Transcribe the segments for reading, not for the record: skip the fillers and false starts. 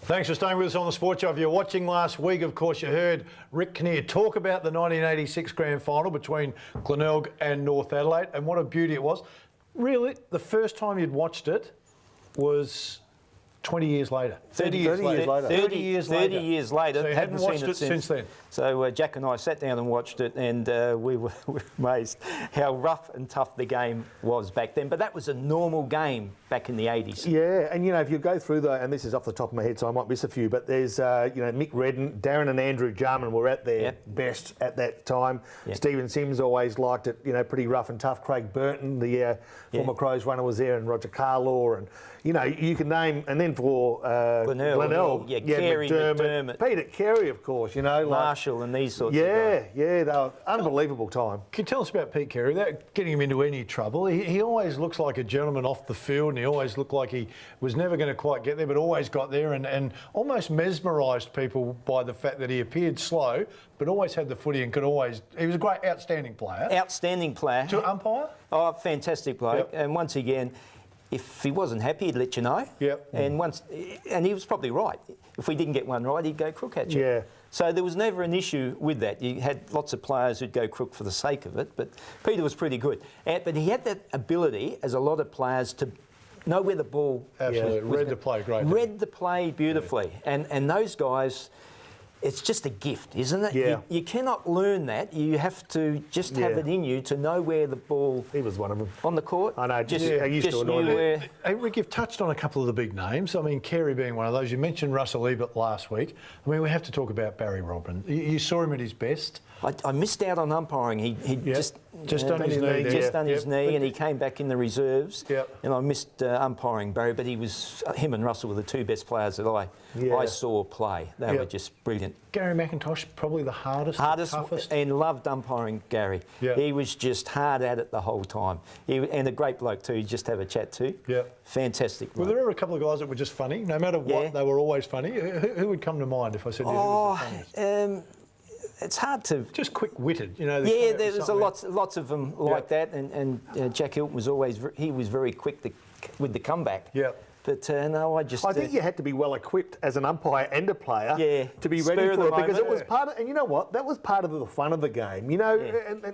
Thanks for staying with us on the Sports Show. If you're watching last week, of course, you heard Rick Kinnear talk about the 1986 grand final between Glenelg and North Adelaide, and what a beauty it was. Really, the first time you'd watched it was 20 years later. 30 years later. 30 years later. 30 years later. So you hadn't watched it since then. So Jack and I sat down and watched it, and we were amazed how rough and tough the game was back then. But that was a normal game back in the 80s. Yeah, and you know, if you go through and this is off the top of my head, so I might miss a few, but there's, you know, Mick Redden, Darren and Andrew Jarman were at their best at that time. Yep. Stephen Sims always liked it, you know, pretty rough and tough. Craig Burton, the former Crows runner, was there, and Roger Carlaw, and, you know, you can name, and then for Glenelg, Carey, McDermott, Peter Carey, of course, you know, Marshall, and these sorts of guys. Yeah, they were unbelievable time. Can you tell us about Pete Carey, without getting him into any trouble? He always looks like a gentleman off the field, and he always looked like he was never going to quite get there, but always got there, and almost mesmerised people by the fact that he appeared slow, but always had the footy and could always... He was a great, outstanding player. Outstanding player. To umpire? Oh, fantastic bloke. Yep. And once again, if he wasn't happy, he'd let you know. Yep. And he was probably right. If we didn't get one right, he'd go crook at you. Yeah. So there was never an issue with that. You had lots of players who'd go crook for the sake of it, but Peter was pretty good. But he had that ability, as a lot of players, to know where the ball... Absolutely. Read the play great. Read the play beautifully. Yeah. And those guys... It's just a gift, isn't it? Yeah. You cannot learn that. You have to just have it in you to know where the ball... He was one of them. On the court. I know, I used to annoy me. Hey, Rick, you've touched on a couple of the big names. I mean, Carey being one of those. You mentioned Russell Ebert last week. I mean, we have to talk about Barry Robin. You saw him at his best. I missed out on umpiring. He just done his knee. Just done his knee, and he came back in the reserves. Yep. And I missed umpiring Barry, but him and Russell were the two best players that I saw play. They were just brilliant. Gary McIntosh, probably the hardest, toughest. And loved umpiring Gary. Yep. He was just hard at it the whole time. And a great bloke too, just have a chat to. Yep. Fantastic bloke. Well, there were a couple of guys that were just funny. No matter what, they were always funny. Who would come to mind if I said who was the funniest? It's hard to... Just quick-witted, you know. Yeah, there was lots of them like that, and Jack Hilton was always... He was very quick with the comeback. Yeah. But no, I think you had to be well equipped as an umpire and a player to be ready for it, because it was part of... And you know what? That was part of the fun of the game, you know,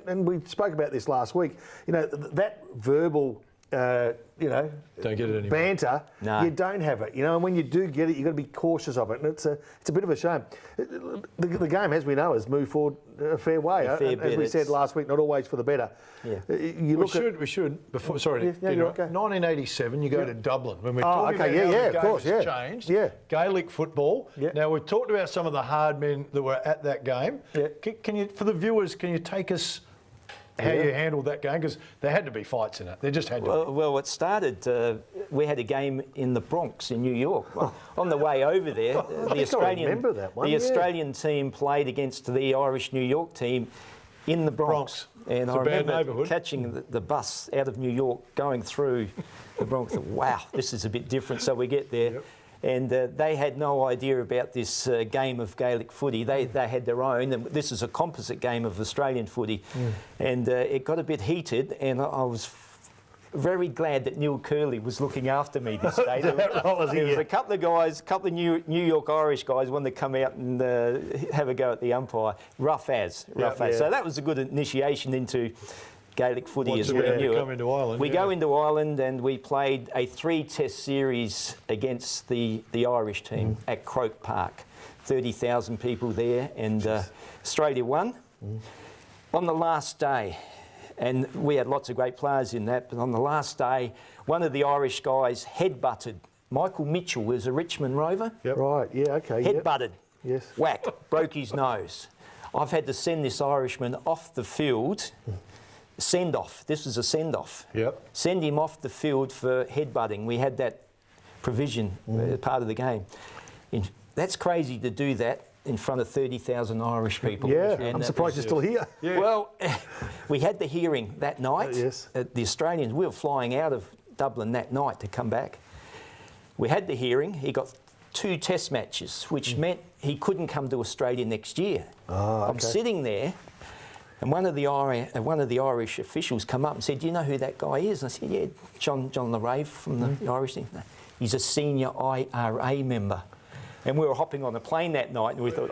and we spoke about this last week. You know, that verbal... you know, don't get it anymore. Banter, you don't have it, you know, and when you do get it, you've got to be cautious of it, and it's a bit of a shame. The game, as we know, has moved forward a fair way. As we said last week, not always for the better. Yeah. We should, before, sorry, 1987, you go to Dublin. When we're talking about how the game has changed, Gaelic football. Yeah. Now, we've talked about some of the hard men that were at that game. Yeah. Can you, for the viewers, can you take us how you handled that game? Because there had to be fights in it. There just had to be. Well, it started, we had a game in the Bronx in New York. On the way over there, the Australian team played against the Irish New York team in the Bronx. And I remember catching the bus out of New York, going through the Bronx. Wow, this is a bit different. So we get there. Yep. And they had no idea about this game of Gaelic footy. They had their own, and this is a composite game of Australian footy. And it got a bit heated, and I was very glad that Neil Curley was looking after me this day. There was a couple of guys, New York Irish guys, wanted to come out and have a go at the umpire. Rough as. So that was a good initiation into Gaelic footy as we knew it. We go into Ireland, and we played a 3-test series against the Irish team at Croke Park. 30,000 people there, and Australia won. On the last day, and we had lots of great players in that, but on the last day, one of the Irish guys headbutted Michael Mitchell, who was a Richmond Rover. Yep. Right, yeah, okay. Headbutted. Yes. Whack, broke his nose. I've had to send this Irishman off the field. Send-off. This was a send-off. Yep. Send him off the field for headbutting. We had that provision part of the game. That's crazy to do that in front of 30,000 Irish people. Yeah, and I'm surprised you're still here. Yeah. Well, we had the hearing that night. The Australians, we were flying out of Dublin that night to come back. We had the hearing. He got 2 test matches, which meant he couldn't come to Australia next year. I'm sitting there, and one of the Irish officials come up and said, "Do you know who that guy is?" And I said, "Yeah, John LaRave from the Irish thing." "He's a senior IRA member." And we were hopping on a plane that night, and we thought,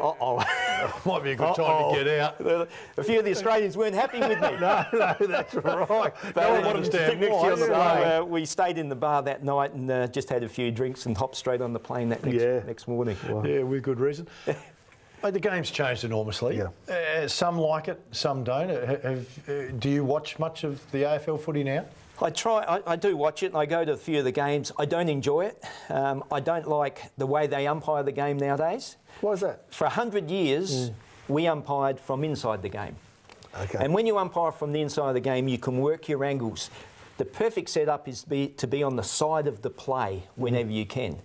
might be a good time to get out. A few of the Australians weren't happy with me. No, that's right. No one wanted to stand next to you on the plane. We stayed in the bar that night and just had a few drinks and hopped straight on the plane that next morning. Wow. Yeah, with good reason. The game's changed enormously. Yeah. Some like it, some don't. Do you watch much of the AFL footy now? I do watch it, and I go to a few of the games. I don't enjoy it. I don't like the way they umpire the game nowadays. Why is that? For 100 years, we umpired from inside the game. Okay. And when you umpire from the inside of the game, you can work your angles. The perfect setup is to be on the side of the play whenever you can.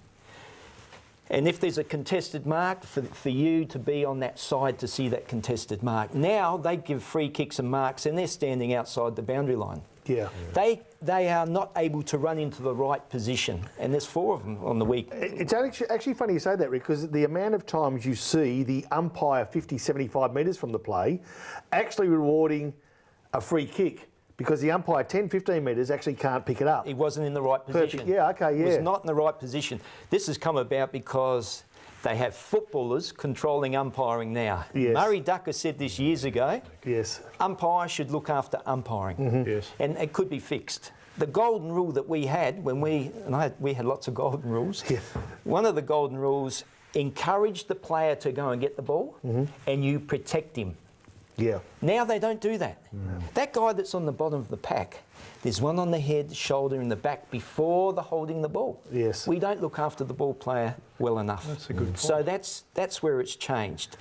And if there's a contested mark, for you to be on that side to see that contested mark. Now they give free kicks and marks, and they're standing outside the boundary line. Yeah. They are not able to run into the right position, and there's 4 of them on the week. It's actually funny you say that, Rick, because the amount of times you see the umpire 50, 75 metres from the play actually rewarding a free kick because the umpire 10, 15 metres actually can't pick it up. He wasn't in the right position. Perfect. Yeah, okay, yeah. He was not in the right position. This has come about because they have footballers controlling umpiring now. Yes. Murray Ducker said this years ago. Yes. Umpires should look after umpiring. Mm-hmm. Yes. And it could be fixed. The golden rule that we had when we had lots of golden rules. Yeah. One of the golden rules, encourage the player to go and get the ball and you protect him. Yeah. Now they don't do that. That guy that's on the bottom of the pack, there's one on the head, shoulder and the back before the holding the ball. Yes. We don't look after the ball player well enough. That's a good point. So that's where it's changed.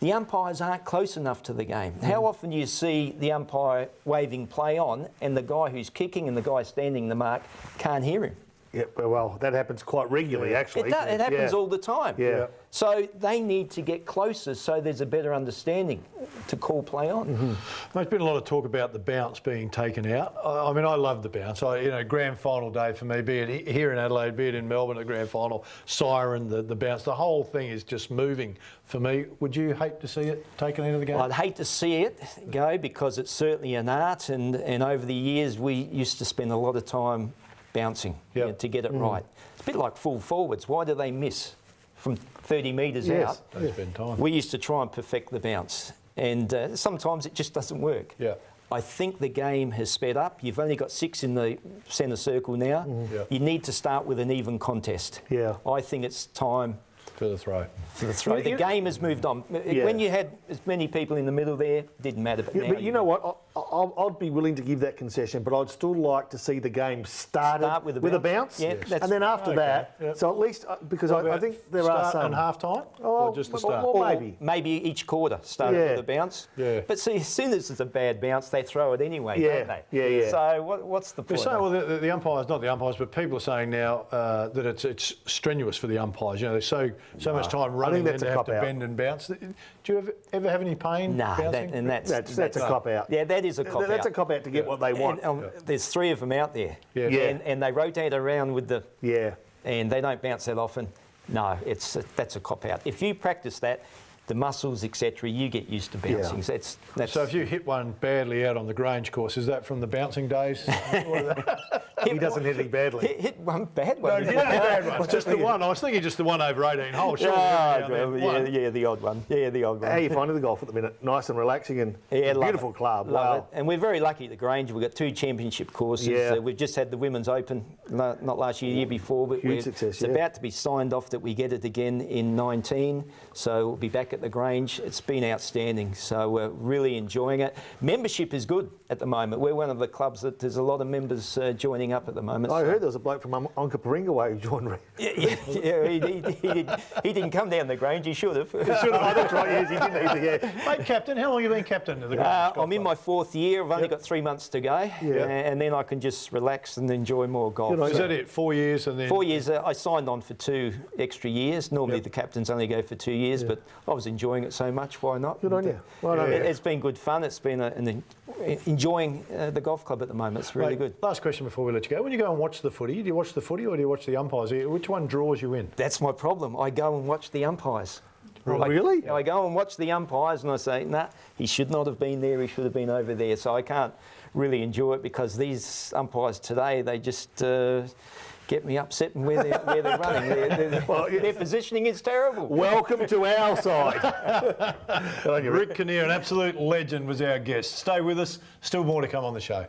The umpires aren't close enough to the game. How often do you see the umpire waving play on and the guy who's kicking and the guy standing the mark can't hear him? Yeah, well, that happens quite regularly, actually. It happens all the time. Yeah. So they need to get closer so there's a better understanding to call play on. There's been a lot of talk about the bounce being taken out. I mean, I love the bounce. Grand final day for me, be it here in Adelaide, be it in Melbourne, a grand final, siren, the bounce, the whole thing is just moving for me. Would you hate to see it taken out of the game? I'd hate to see it go because it's certainly an art, and over the years we used to spend a lot of time bouncing to get it right. It's a bit like full forwards. Why do they miss from 30 metres out? They spend time. We used to try and perfect the bounce, and sometimes it just doesn't work. Yeah. I think the game has sped up. You've only got 6 in the centre circle now. You need to start with an even contest. Yeah. I think it's time For the throw. The game has moved on. When you had as many people in the middle there, it didn't matter. But, now but you know what? I'd be willing to give that concession, but I'd still like to see the game start with a bounce. Yeah, and then after that, so at least, because I think there are some. And half time? Or just the start? Or maybe. Maybe each quarter started with a bounce. Yeah. But see, as soon as it's a bad bounce, they throw it anyway, don't they? Yeah. So what's the point? They're saying, the umpires, not the umpires, but people are saying now that it's strenuous for the umpires. There's so much time running and they have to bend and bounce. Do you ever have any pain bouncing? That's a cop-out. Yeah, that is a cop-out. That's a cop-out to get what they want. There's 3 of them out there. And they rotate around with the... And they don't bounce that often. No, that's a cop-out. If you practice that, the muscles, etc., you get used to bouncing. That's so if you hit one badly out on the Grange course, is that from the bouncing days? He doesn't hit any badly. Hit one bad one. No, bad one. Just the one. I was thinking just the one over 18 holes. The odd one. Yeah, the odd one. How are you finding the golf at the minute? Nice and relaxing and beautiful club. Love it. And we're very lucky at the Grange. We've got 2 championship courses. We've just had the Women's Open, not last year, the year before. But it's about to be signed off that we get it again in 19. So we'll be back at the Grange. It's been outstanding. So we're really enjoying it. Membership is good at the moment. We're one of the clubs that there's a lot of members joining up at the moment. I heard there was a bloke from Onkaparinga who joined. He didn't come down the Grange. He should have. That's right. Yes, he didn't either. Mate, Captain, how long have you been captain of the Grange? I'm in my 4th year. I've only got 3 months to go, and then I can just relax and enjoy more golf. Is that it? 4 years and then 4 years. I signed on for 2 extra years. Normally the captains only go for 2 years, but I was enjoying it so much. Why not? Good on you. It's been good fun. It's been enjoying the golf club at the moment. It's really good. Last question before we let you go. When you go and watch the footy, do you watch the footy or do you watch the umpires? Which one draws you in? That's my problem. I go and watch the umpires. Really? I go and watch the umpires and I say, nah, he should not have been there. He should have been over there. So I can't really enjoy it because these umpires today, they just... get me upset in where they're running. Their positioning is terrible. Welcome to our side. Rick Kinnear, an absolute legend, was our guest. Stay with us. Still more to come on the show.